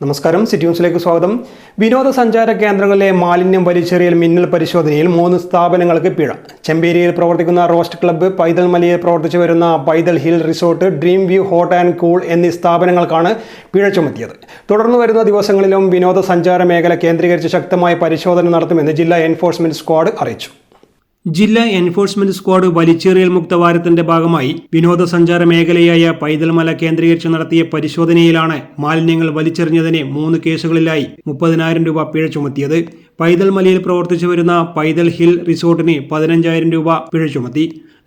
നമസ്കാരം, സിറ്റി ന്യൂസിലേക്ക് സ്വാഗതം. വിനോദസഞ്ചാര കേന്ദ്രങ്ങളിലെ മാലിന്യം വലിച്ചെറിയൽ മിന്നൽ പരിശോധനയിൽ 3 സ്ഥാപനങ്ങൾക്ക് പിഴ. ചെമ്പേരിയിൽ പ്രവർത്തിക്കുന്ന റോസ്റ്റ് ക്ലബ്ബ്, പൈതൽ മലയിൽ പ്രവർത്തിച്ചു വരുന്ന Paithal hill resort, dream view hot and cool എന്നീ സ്ഥാപനങ്ങൾക്കാണ് പിഴ ചുമത്തിയത്. തുടർന്ന് വരുന്ന ദിവസങ്ങളിലും വിനോദസഞ്ചാര മേഖല കേന്ദ്രീകരിച്ച് ശക്തമായ പരിശോധന നടത്തുമെന്ന് ജില്ലാ എൻഫോഴ്സ്മെന്റ് സ്ക്വാഡ് അറിയിച്ചു. ജില്ലാ എൻഫോഴ്സ്മെന്റ് സ്ക്വാഡ് വലിച്ചെറിയൽ മുക്ത വാരത്തിന്റെ ഭാഗമായി വിനോദസഞ്ചാര മേഖലയായ പൈതൽമല കേന്ദ്രീകരിച്ച് നടത്തിയ പരിശോധനയിലാണ് മാലിന്യങ്ങൾ വലിച്ചെറിഞ്ഞതിന് 3 കേസുകളിലായി 30,000 രൂപ പിഴ ചുമത്തിയത്. പൈതൽമലയിൽ പ്രവർത്തിച്ചു വരുന്ന പൈതൽ ഹിൽ റിസോർട്ടിന് 15,000 രൂപ പിഴ ചുമത്തി.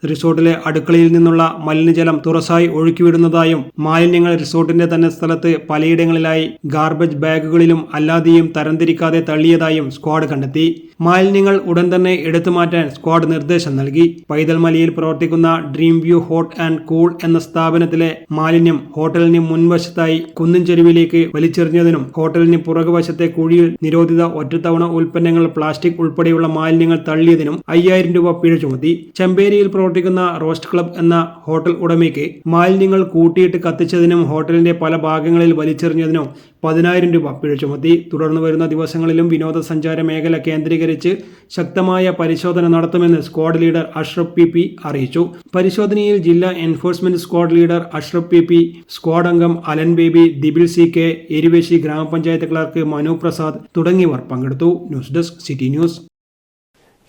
റിസോർട്ടിലെ അടുക്കളയിൽ നിന്നുള്ള മലിനജലം തുറസായി ഒഴുക്കിവിടുന്നതായും മാലിന്യങ്ങൾ റിസോർട്ടിന്റെ തന്നെ സ്ഥലത്ത് പലയിടങ്ങളിലായി ഗാർബേജ് ബാഗുകളിലും അല്ലാതെയും തരംതിരിക്കാതെ തള്ളിയതായും സ്ക്വാഡ് കണ്ടെത്തി. മാലിന്യങ്ങൾ ഉടൻ തന്നെ എടുത്തുമാറ്റാൻ സ്ക്വാഡ് നിർദ്ദേശം നൽകി. പൈതൽമലയിൽ പ്രവർത്തിക്കുന്ന dream view hot and cool എന്ന സ്ഥാപനത്തിലെ മാലിന്യം ഹോട്ടലിന് മുൻവശത്തായി കുന്നിൻ ചെരുവിലേക്ക് വലിച്ചെറിഞ്ഞതിനും ഹോട്ടലിന് പുറകുവശത്തെ കുഴിയിൽ നിരോധിത ഒറ്റത്തവണ ഉൽപ്പന്നങ്ങൾ, പ്ലാസ്റ്റിക് ഉൾപ്പെടെയുള്ള മാലിന്യങ്ങൾ തള്ളിയതിനും 5,000 രൂപ പിഴ ചുമത്തി. ചെമ്പേരിയിൽ പ്രവർത്തിക്കുന്ന റോസ്റ്റ് ക്ലബ്ബ് എന്ന ഹോട്ടൽ ഉടമയ്ക്ക് മാലിന്യങ്ങൾ കൂട്ടിയിട്ട് കത്തിച്ചതിനും ഹോട്ടലിന്റെ പല ഭാഗങ്ങളിൽ വലിച്ചെറിഞ്ഞതിനും 10,000 രൂപ പിഴ ചുമത്തി. തുടർന്ന് വരുന്ന ദിവസങ്ങളിലും വിനോദസഞ്ചാര മേഖല കേന്ദ്രീകരിച്ച് ശക്തമായ പരിശോധന നടത്തുമെന്ന് സ്ക്വാഡ് ലീഡർ അഷ്റഫ് പി അറിയിച്ചു. പരിശോധനയിൽ ജില്ലാ enforcement squad leader Ashraf P, squad അംഗം Alan Baby, Dibil CK, Eruvessi ഗ്രാമപഞ്ചായത്ത് ക്ലർക്ക് മനു പ്രസാദ് തുടങ്ങിയവർ പങ്കെടുത്തു. News desk, city news.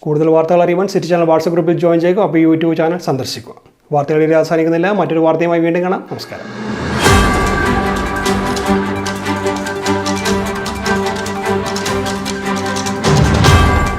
കൂടുതൽ വാർത്തകൾ അറിയുവാൻ സിറ്റി ചാനൽ വാട്സ്ആപ്പ് ഗ്രൂപ്പിൽ ജോയിൻ ചെയ്യുക. അപ്പോൾ യൂട്യൂബ് ചാനൽ സന്ദർശിക്കുക. വാർത്തകളിൽ അവസാനിക്കുന്നില്ല. മറ്റൊരു വാർത്തയുമായി വീണ്ടും കാണാം. നമസ്കാരം.